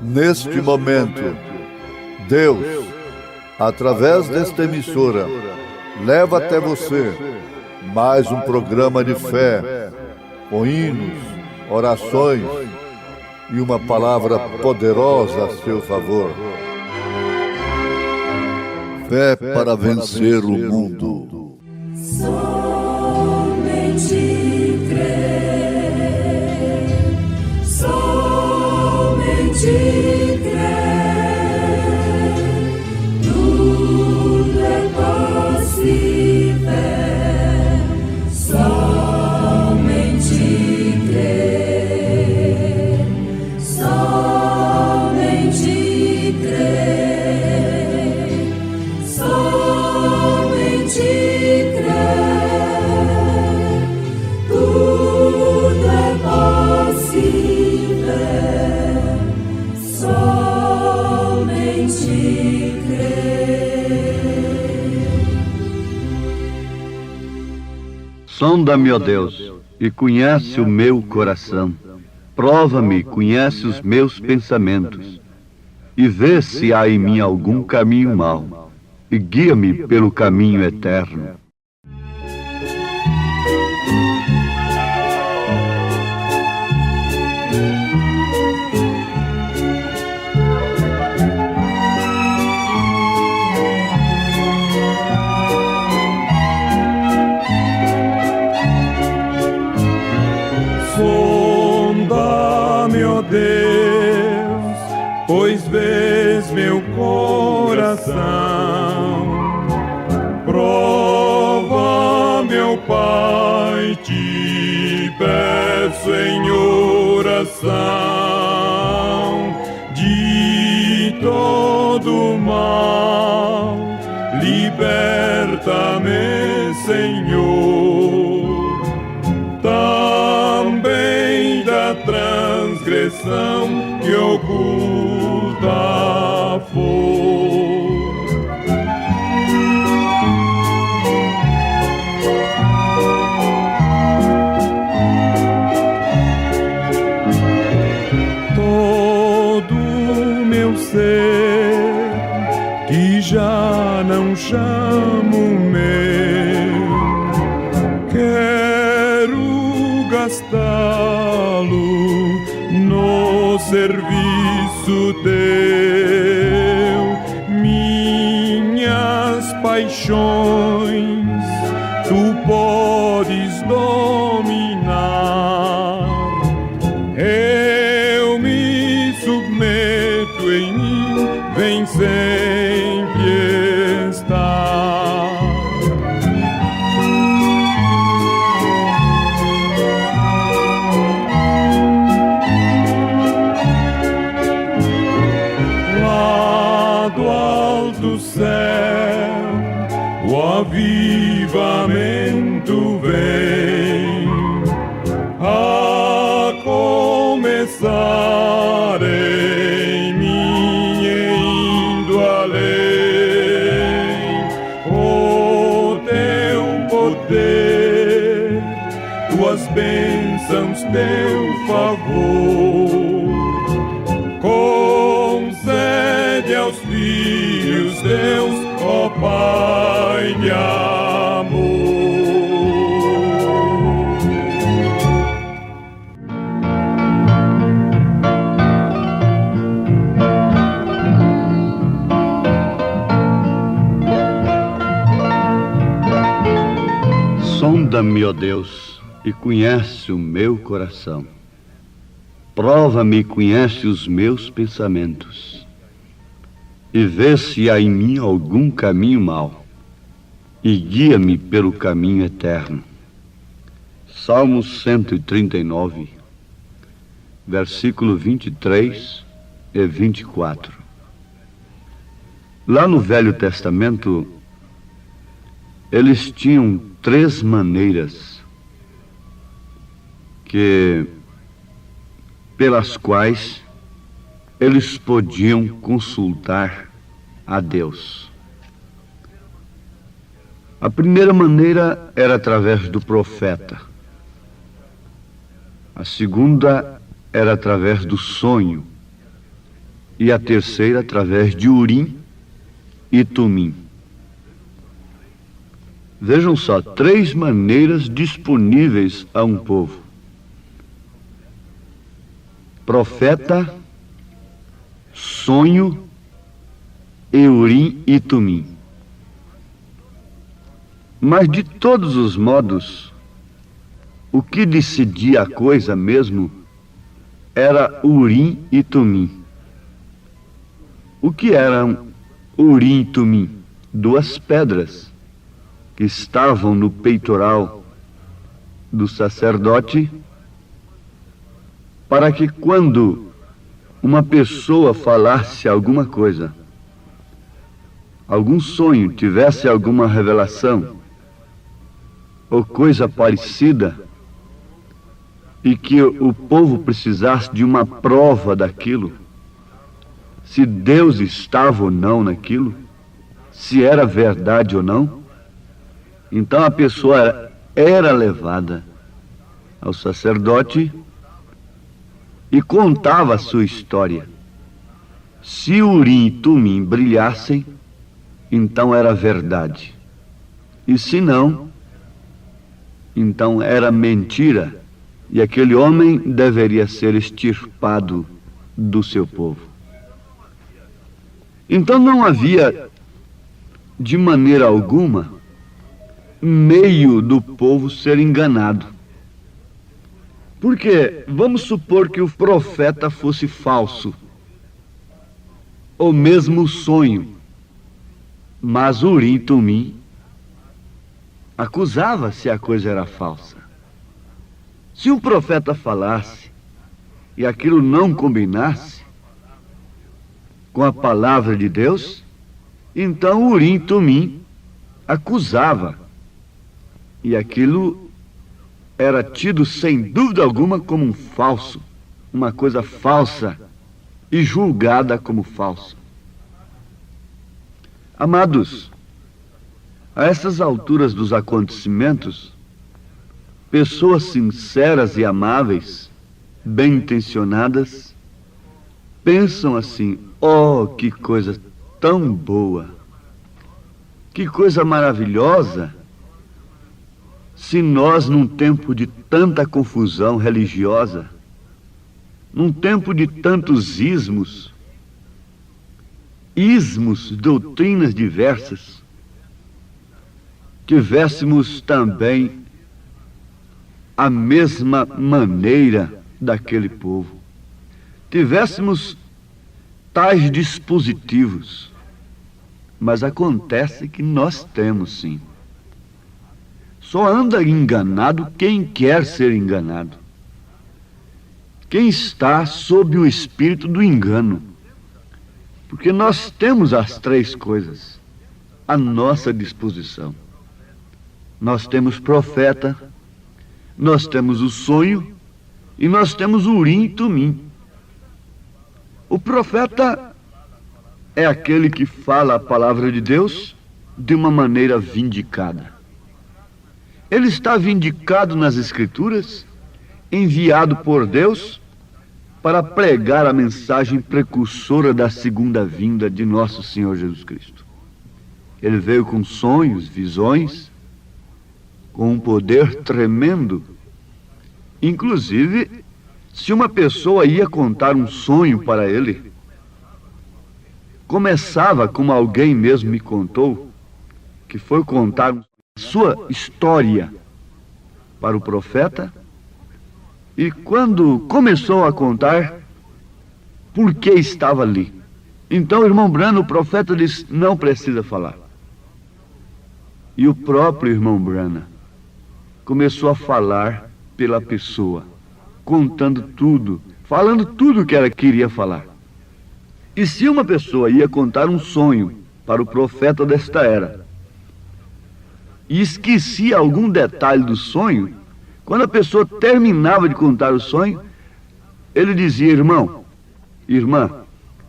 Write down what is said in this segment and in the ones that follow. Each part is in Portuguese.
Neste momento, Deus, através desta emissora, leva até você mais um programa de fé, com hinos, orações e uma palavra poderosa a seu favor. Fé para vencer o mundo. Somente crer, somente crer, tudo é possível, somente crer, somente crer, somente crer, tudo é possível, somente crer. Sonda-me, ó Deus, e conhece o meu coração. Prova-me, conhece os meus pensamentos, e vê se há em mim algum caminho mau, e guia-me pelo caminho eterno. Sonda-me, ó Deus, pois vês meu coração. Prova, meu Pai, te peço em oração, de todo mal, liberta-me, Senhor, também da transgressão que oculta for. Todo meu ser que já não chamo meu, quero gastá-lo no serviço teu. Minhas paixões tu podes dominar. Eu me submeto, em mim vem sempre estar. Lá do alto céu o avivamento vem, a começar em mim e indo além. O teu poder, tuas bênçãos, teu favor, concede aos filhos teus, ó Pai de amor. Sonda-me, ó Deus, e conhece o meu coração. Prova-me e conhece os meus pensamentos, e vê se há em mim algum caminho mau, e guia-me pelo caminho eterno. Salmos 139, versículo 23 e 24. Lá no Velho Testamento, eles tinham 3 maneiras pelas quais eles podiam consultar a Deus. A primeira maneira era através do profeta. A segunda era através do sonho. e a terceira através de Urim e Tumim. Vejam só, 3 maneiras disponíveis a um povo: profeta, sonho e Urim e Tumim. Mas de todos os modos, o que decidia a coisa mesmo era Urim e Tumim. O que eram Urim e Tumim? 2 pedras que estavam no peitoral do sacerdote, para que quando uma pessoa falasse alguma coisa, algum sonho, tivesse alguma revelação ou coisa parecida, e que o povo precisasse de uma prova daquilo, se Deus estava ou não naquilo, se era verdade ou não, então a pessoa era levada ao sacerdote e contava a sua história. Se Urim e Tumim brilhassem, então era verdade. E se não, então era mentira, e aquele homem deveria ser extirpado do seu povo. Então não havia, de maneira alguma, meio do povo ser enganado. Porque vamos supor que o profeta fosse falso, ou mesmo o sonho, mas Urim e Tumim acusava se a coisa era falsa. Se um profeta falasse e aquilo não combinasse com a palavra de Deus, então Urim e Tumim acusava, e aquilo era tido sem dúvida alguma como um falso, uma coisa falsa, e julgada como falso. Amados, a essas alturas dos acontecimentos, pessoas sinceras e amáveis, bem intencionadas, pensam assim: oh, que coisa tão boa, que coisa maravilhosa, se nós, num tempo de tanta confusão religiosa, num tempo de tantos ismos, doutrinas diversas, tivéssemos também a mesma maneira daquele povo, tivéssemos tais dispositivos. Mas acontece que nós temos sim. Só anda enganado quem quer ser enganado, quem está sob o espírito do engano. Porque nós temos as 3 coisas à nossa disposição. Nós temos profeta, nós temos o sonho e nós temos o Urim e Tumim. O profeta é aquele que fala a palavra de Deus de uma maneira vindicada. Ele está vindicado nas Escrituras, enviado por Deus para pregar a mensagem precursora da segunda vinda de nosso Senhor Jesus Cristo. Ele veio com sonhos, visões, com um poder tremendo. Inclusive, se uma pessoa ia contar um sonho para ele, começava, como alguém mesmo me contou, que foi contar sua história para o profeta, e quando começou a contar, por que estava ali. Então, irmão Branham, o profeta disse: não precisa falar. E o próprio irmão Branham começou a falar pela pessoa, contando tudo, falando tudo o que ela queria falar. E se uma pessoa ia contar um sonho para o profeta desta era, e esquecia algum detalhe do sonho, quando a pessoa terminava de contar o sonho, ele dizia: irmão, irmã,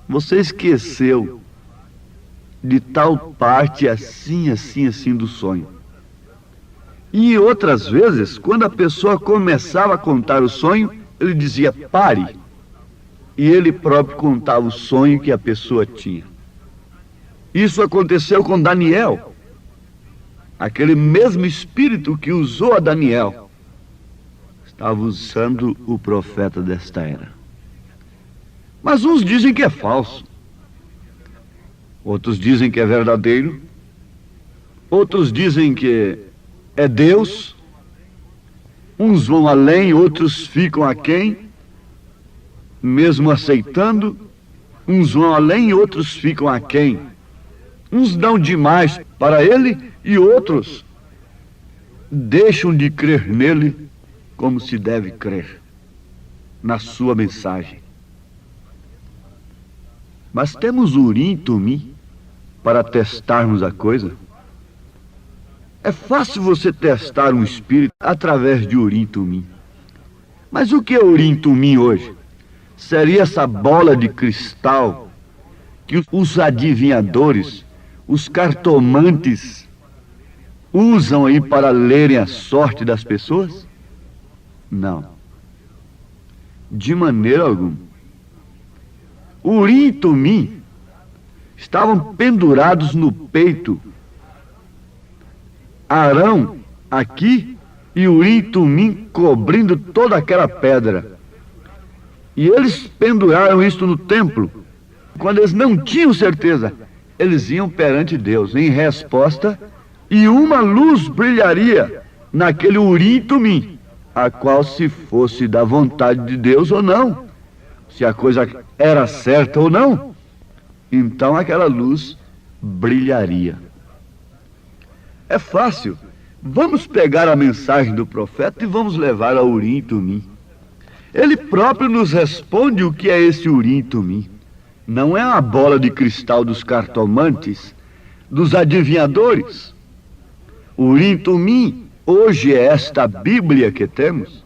você esqueceu de tal parte assim, assim, assim do sonho. E outras vezes, quando a pessoa começava a contar o sonho, ele dizia: pare, e ele próprio contava o sonho que a pessoa tinha. Isso aconteceu com Daniel. Aquele mesmo espírito que usou a Daniel estava usando o profeta desta era. Mas uns dizem que é falso, outros dizem que é verdadeiro, outros dizem que é Deus. Uns vão além, outros ficam aquém, mesmo aceitando. Uns vão além, outros ficam aquém. Uns dão demais para ele e outros deixam de crer nele como se deve crer, na sua mensagem. Mas temos Urim e Tumim para testarmos a coisa. É fácil você testar um espírito através de Urim e Tumim. Mas o que é Urim e Tumim hoje? Seria essa bola de cristal que os adivinhadores, os cartomantes, usam aí para lerem a sorte das pessoas? Não. De maneira alguma. Urim e Tumim estavam pendurados no peito. Arão aqui e Urim e Tumim cobrindo toda aquela pedra. E eles penduraram isto no templo. Quando eles não tinham certeza, eles iam perante Deus em resposta, e uma luz brilharia naquele Urim e Tumim, a qual, se fosse da vontade de Deus ou não, se a coisa era certa ou não, então aquela luz brilharia. É fácil. Vamos pegar a mensagem do profeta e vamos levar a Urim e Tumim. Ele próprio nos responde o que é esse Urim e Tumim. Não é a bola de cristal dos cartomantes, dos adivinhadores. Urim e Tumim hoje é esta Bíblia que temos.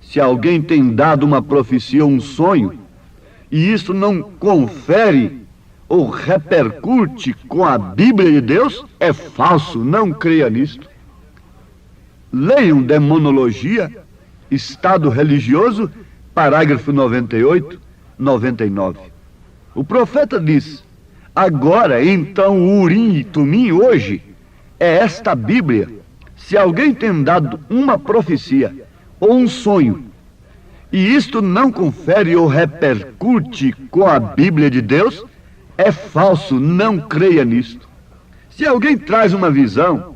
Se alguém tem dado uma profecia ou um sonho, e isso não confere ou repercute com a Bíblia de Deus, é falso, não creia nisto. Leiam Demonologia, Estado Religioso, parágrafo 98, 99. O profeta diz: agora, então, o Urim e Tumim hoje é esta Bíblia. Se alguém tem dado uma profecia ou um sonho, e isto não confere ou repercute com a Bíblia de Deus, é falso, não creia nisto. Se alguém traz uma visão,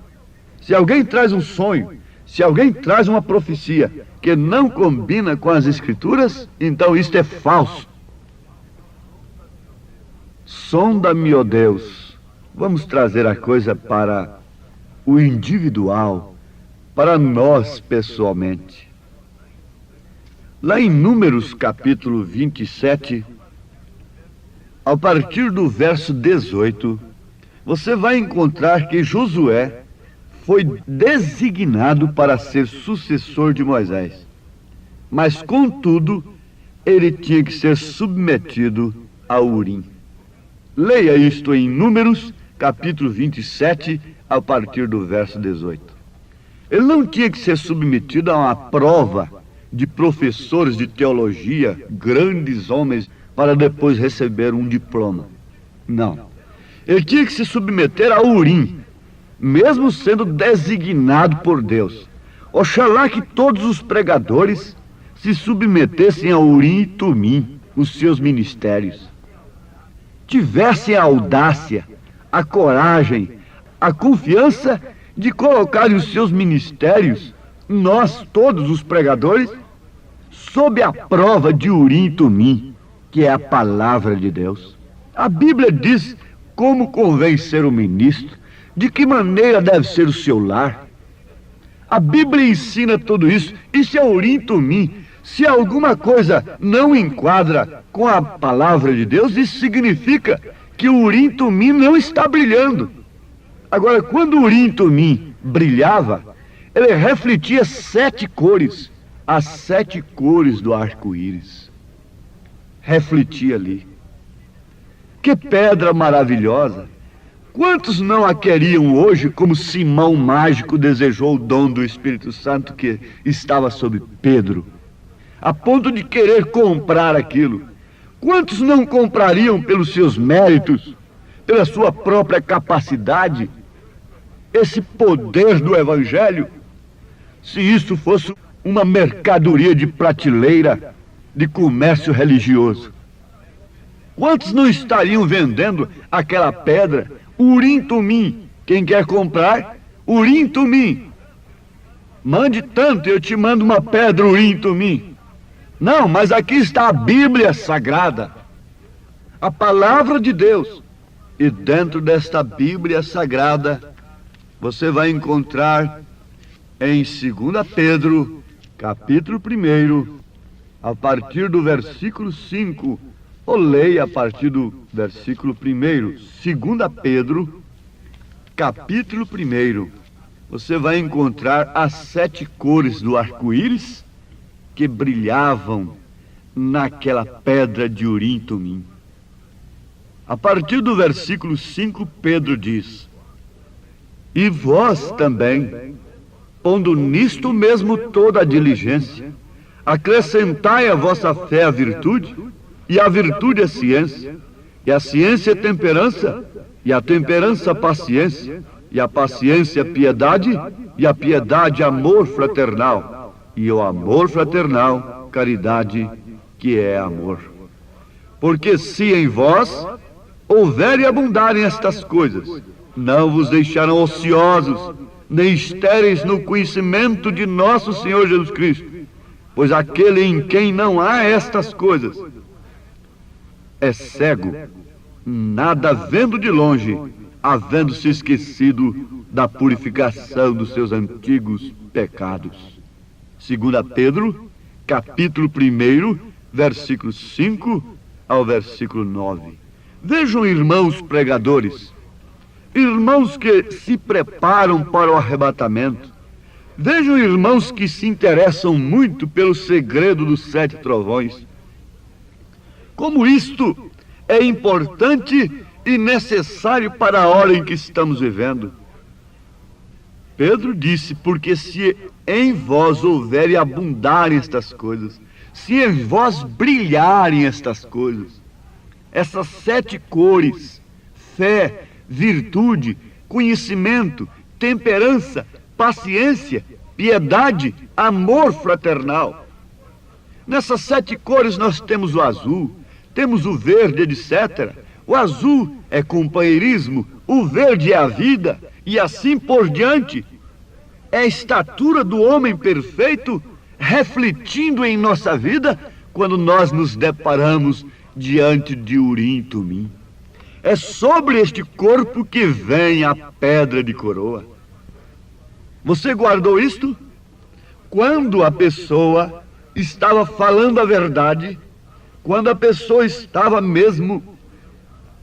se alguém traz um sonho, se alguém traz uma profecia que não combina com as Escrituras, então isto é falso. Sonda-me, ó Deus. Vamos trazer a coisa para o individual, para nós pessoalmente. Lá em Números capítulo 27, a partir do verso 18, você vai encontrar que Josué foi designado para ser sucessor de Moisés. Mas, contudo, ele tinha que ser submetido a Urim. Leia isto em Números, capítulo 27, a partir do verso 18. Ele não tinha que ser submetido a uma prova de professores de teologia, grandes homens, para depois receber um diploma. Não. Ele tinha que se submeter a Urim, mesmo sendo designado por Deus. Oxalá que todos os pregadores se submetessem a Urim e Tumim, os seus ministérios. Tivessem a audácia, a coragem, a confiança de colocarem os seus ministérios, nós todos os pregadores, sob a prova de Urim e Tumim, que é a palavra de Deus. A Bíblia diz como convém ser o ministro, de que maneira deve ser o seu lar. A Bíblia ensina tudo isso. Isso é Urim e Tumim. Se alguma coisa não enquadra com a palavra de Deus, isso significa que o Urim e Tumim não está brilhando. Agora, quando o Urim e Tumim brilhava, ele refletia 7 cores, as 7 cores do arco-íris. Refletia ali. Que pedra maravilhosa! Quantos não a queriam hoje, como Simão mágico desejou o dom do Espírito Santo que estava sobre Pedro? a ponto de querer comprar aquilo. Quantos não comprariam pelos seus méritos, pela sua própria capacidade, esse poder do Evangelho, se isso fosse uma mercadoria de prateleira, de comércio religioso? Quantos não estariam vendendo aquela pedra, Urim Tumim? Quem quer comprar, Urim Tumim. Mande tanto, eu te mando uma pedra Urim Tumim. Não, mas aqui está a Bíblia Sagrada, a Palavra de Deus. E dentro desta Bíblia Sagrada, você vai encontrar em 2 Pedro, capítulo 1, a partir do versículo 5, ou leia a partir do versículo 1, 2 Pedro, capítulo 1, você vai encontrar as 7 cores do arco-íris que brilhavam naquela pedra de Urim Tumim. A partir do versículo 5, Pedro diz: e vós também, pondo nisto mesmo toda a diligência, acrescentai à vossa fé a virtude, e a virtude a ciência, e a ciência a temperança, e a temperança a paciência, e a paciência a piedade, e a piedade amor fraternal, e o amor fraternal caridade, que é amor. Porque se em vós houver e abundarem estas coisas, não vos deixarão ociosos, nem estéreis no conhecimento de nosso Senhor Jesus Cristo. Pois aquele em quem não há estas coisas é cego, nada vendo de longe, havendo se esquecido da purificação dos seus antigos pecados. 2 Pedro, capítulo 1, versículo 5 ao versículo 9. Vejam, irmãos pregadores, irmãos que se preparam para o arrebatamento. Vejam, irmãos que se interessam muito pelo segredo dos 7 trovões. Como isto é importante e necessário para a hora em que estamos vivendo. Pedro disse: porque se em vós houver e abundarem estas coisas, se em vós brilharem estas coisas, essas 7 cores, fé, virtude, conhecimento, temperança, paciência, piedade, amor fraternal. Nessas 7 cores nós temos o azul, temos o verde, etc. O azul é companheirismo, o verde é a vida, e assim por diante. É a estatura do homem perfeito refletindo em nossa vida quando nós nos deparamos diante de Urim Tumim. É sobre este corpo que vem a pedra de coroa. Você guardou isto? Quando a pessoa estava falando a verdade, quando a pessoa estava mesmo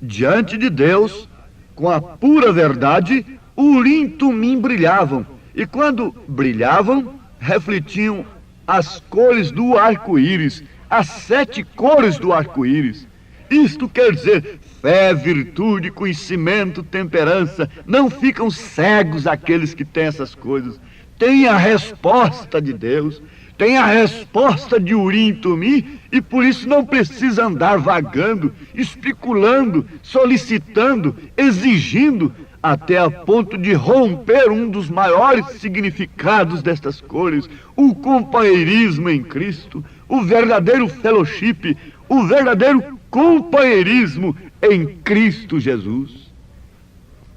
diante de Deus, com a pura verdade, o Urim Tumim brilhavam. E quando brilhavam, refletiam as cores do arco-íris, as 7 cores do arco-íris. Isto quer dizer fé, virtude, conhecimento, temperança. Não ficam cegos aqueles que têm essas coisas. Tem a resposta de Deus, tem a resposta de Urim Tumim, e por isso não precisa andar vagando, especulando, solicitando, exigindo, até a ponto de romper um dos maiores significados destas cores, o companheirismo em Cristo, o verdadeiro fellowship, o verdadeiro companheirismo em Cristo Jesus.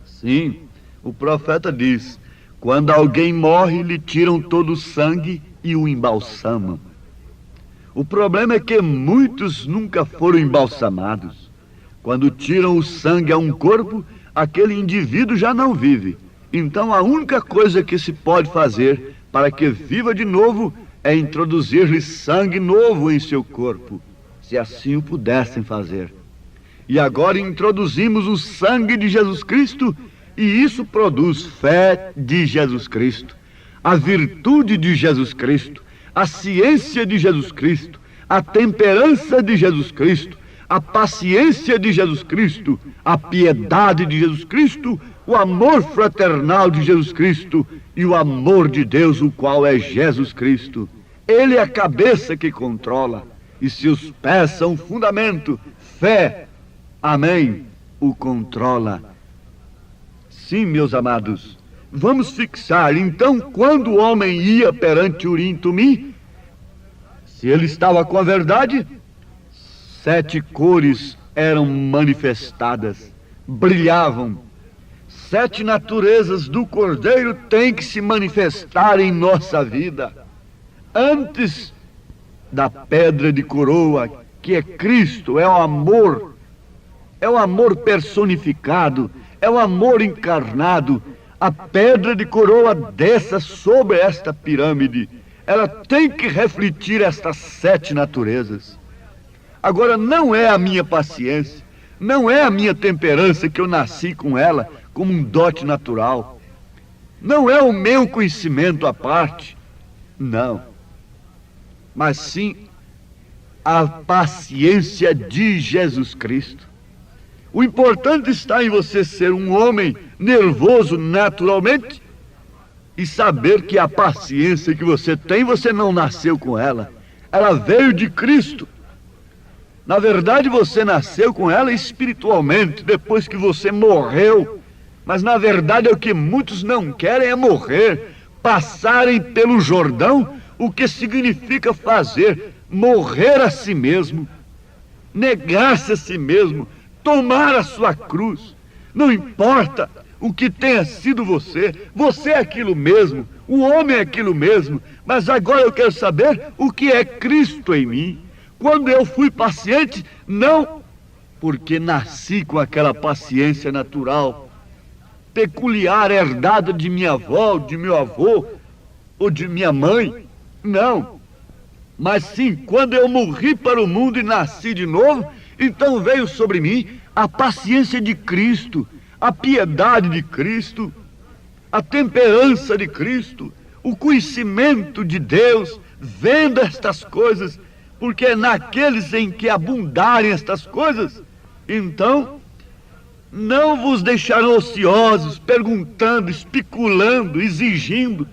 Sim, o profeta diz: quando alguém morre, lhe tiram todo o sangue e o embalsamam. O problema é que muitos nunca foram embalsamados. Quando tiram o sangue a um corpo, aquele indivíduo já não vive. Então a única coisa que se pode fazer para que viva de novo é introduzir-lhe sangue novo em seu corpo, se assim o pudessem fazer. E agora introduzimos o sangue de Jesus Cristo, e isso produz fé de Jesus Cristo, a virtude de Jesus Cristo, a ciência de Jesus Cristo, a temperança de Jesus Cristo, a paciência de Jesus Cristo, a piedade de Jesus Cristo, o amor fraternal de Jesus Cristo e o amor de Deus, o qual é Jesus Cristo. Ele é a cabeça que controla, e se os pés são o fundamento, fé, amém, o controla. Sim, meus amados, vamos fixar, então, quando o homem ia perante Urim-Tumim, se ele estava com a verdade, 7 cores eram manifestadas, brilhavam. 7 naturezas do Cordeiro têm que se manifestar em nossa vida. Antes da pedra de coroa, que é Cristo, é o amor personificado, é o amor encarnado. A pedra de coroa desça sobre esta pirâmide. Ela tem que refletir estas 7 naturezas. Agora, não é a minha paciência, não é a minha temperança que eu nasci com ela como um dote natural. Não é o meu conhecimento à parte, não. Mas sim a paciência de Jesus Cristo. O importante está em você ser um homem nervoso naturalmente e saber que a paciência que você tem, você não nasceu com ela. Ela veio de Cristo. Na verdade, você nasceu com ela espiritualmente, depois que você morreu. Mas, na verdade, o que muitos não querem é morrer, passarem pelo Jordão, o que significa fazer, morrer a si mesmo, negar-se a si mesmo, tomar a sua cruz. Não importa o que tenha sido você é aquilo mesmo, o homem é aquilo mesmo, mas agora eu quero saber o que é Cristo em mim. Quando eu fui paciente, não porque nasci com aquela paciência natural, peculiar, herdada de minha avó, de meu avô, ou de minha mãe, não. Mas sim, quando eu morri para o mundo e nasci de novo, então veio sobre mim a paciência de Cristo, a piedade de Cristo, a temperança de Cristo, o conhecimento de Deus, vendo estas coisas, porque naqueles em que abundarem estas coisas, então não vos deixarão ociosos, perguntando, especulando, exigindo,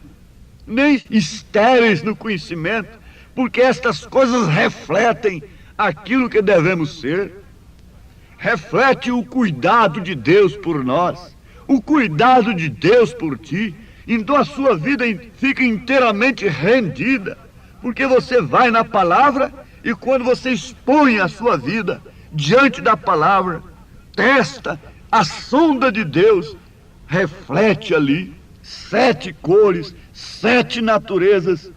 nem estéreis no conhecimento, porque estas coisas refletem aquilo que devemos ser. Reflete o cuidado de Deus por nós, o cuidado de Deus por ti. Então a sua vida fica inteiramente rendida, porque você vai na palavra e quando você expõe a sua vida diante da palavra, testa a sonda de Deus, reflete ali 7 cores, 7 naturezas,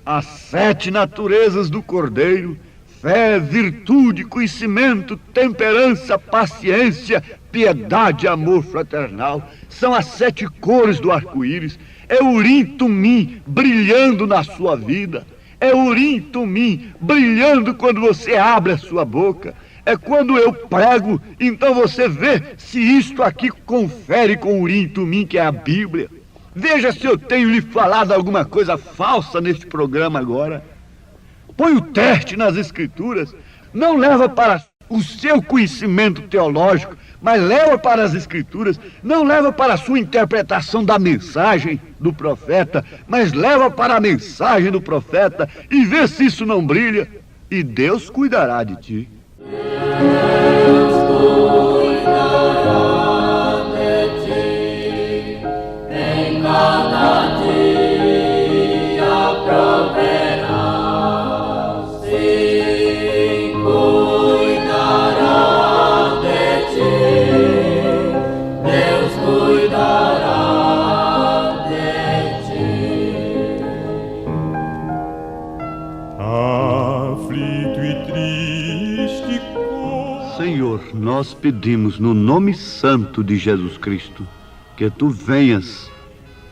as 7 naturezas do Cordeiro: fé, virtude, conhecimento, temperança, paciência, piedade, amor fraternal. São as 7 cores do arco-íris. É Urim-Tumim brilhando na sua vida. É Urim-Tumim brilhando quando você abre a sua boca. É quando eu prego, então você vê se isto aqui confere com Urim-Tumim, que é a Bíblia. Veja se eu tenho lhe falado alguma coisa falsa neste programa agora. Põe o teste nas Escrituras. Não leva para o seu conhecimento teológico, mas leva para as Escrituras. Não leva para a sua interpretação da mensagem do profeta, mas leva para a mensagem do profeta e vê se isso não brilha. E Deus cuidará de ti. Deus cuidará de ti, em cada dia proverá, sim, cuidará de ti, Deus cuidará de ti. Aflito e triste Senhor, nós pedimos no nome santo de Jesus Cristo que Tu venhas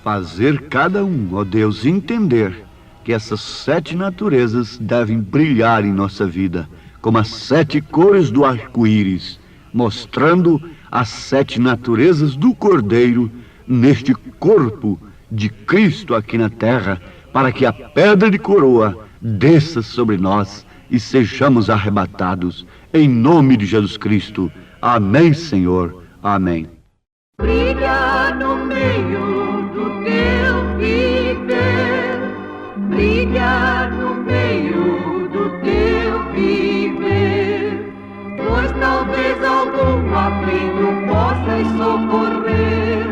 fazer cada um, ó Deus, entender que essas 7 naturezas devem brilhar em nossa vida, como as 7 cores do arco-íris, mostrando as 7 naturezas do Cordeiro neste corpo de Cristo aqui na terra, para que a pedra de coroa desça sobre nós e sejamos arrebatados. Em nome de Jesus Cristo. Amém, Senhor. Amém. Brilha no meio do teu viver, brilha no meio do teu viver, pois talvez algum aflito possas socorrer.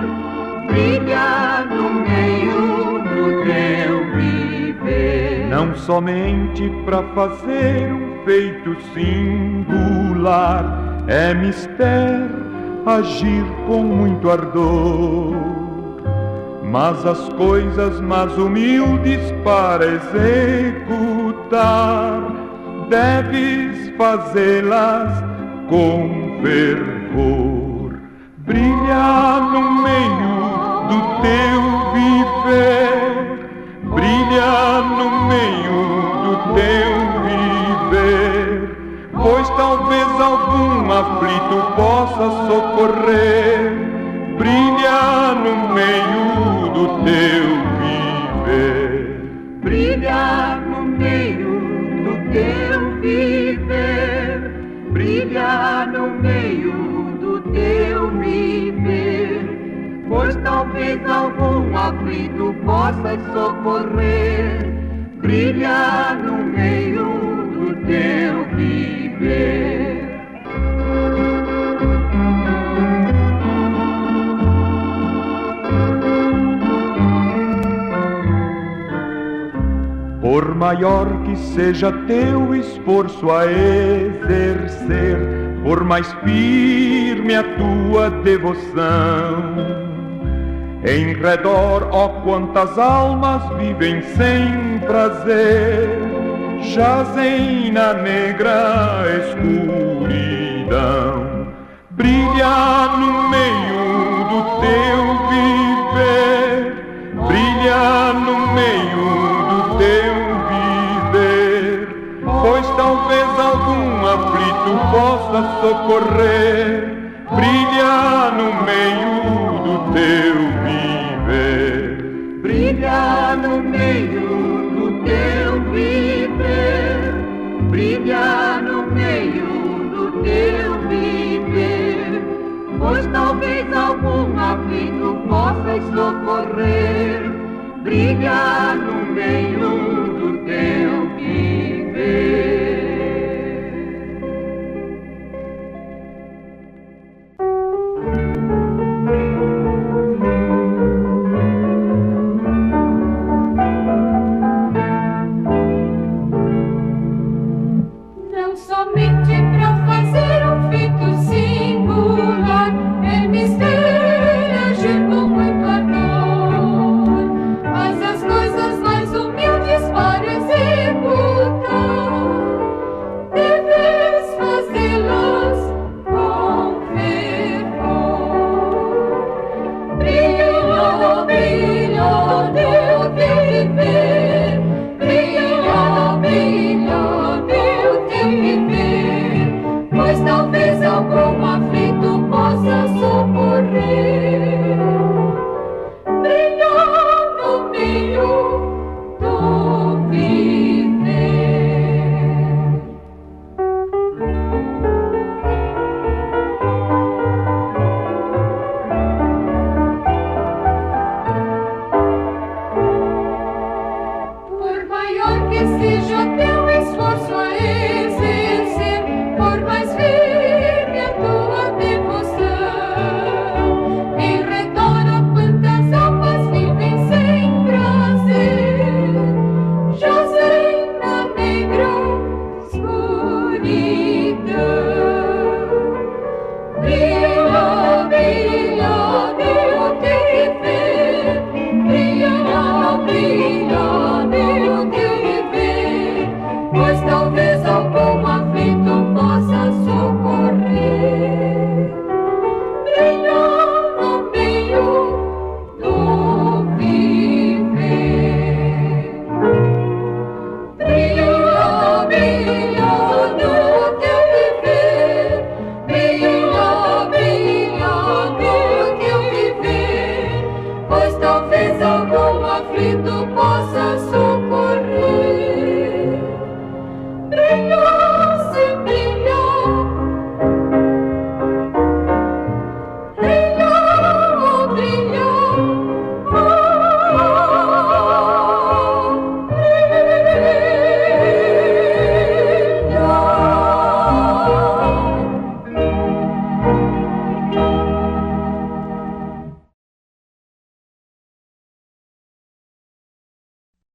Brilha no meio do teu viver. Não somente para fazer um feito singular, é mister agir com muito ardor, mas as coisas mais humildes para executar, deves fazê-las com fervor. Brilha no meio do teu viver, brilha no meio do teu viver, pois talvez algum aflito possa socorrer. Brilha no meio do teu viver. Brilha no meio do teu viver, brilha no meio do teu viver, pois talvez algum aflito possa socorrer. Brilha no meio do teu viver. Por maior que seja teu esforço a exercer, por mais firme a tua devoção, em redor, ó quantas almas vivem sem prazer, jazem na negra escuridão. Brilha no meio do teu viver, brilha no meio do teu viver, pois talvez algum aflito possa socorrer. Brilha no meio do teu viver. Brilha no meio do teu viver, brilha no meio do teu viver, pois talvez algum aflito possas socorrer. Brilha no meio do teu viver. Não somente para fazer um feito singular, é mister agir com muito ardor, mas as coisas mais humildes para executar, deves fazê-las com fervor. Brilha, brilha teu viver, brilha, brilha teu viver, pois talvez alguma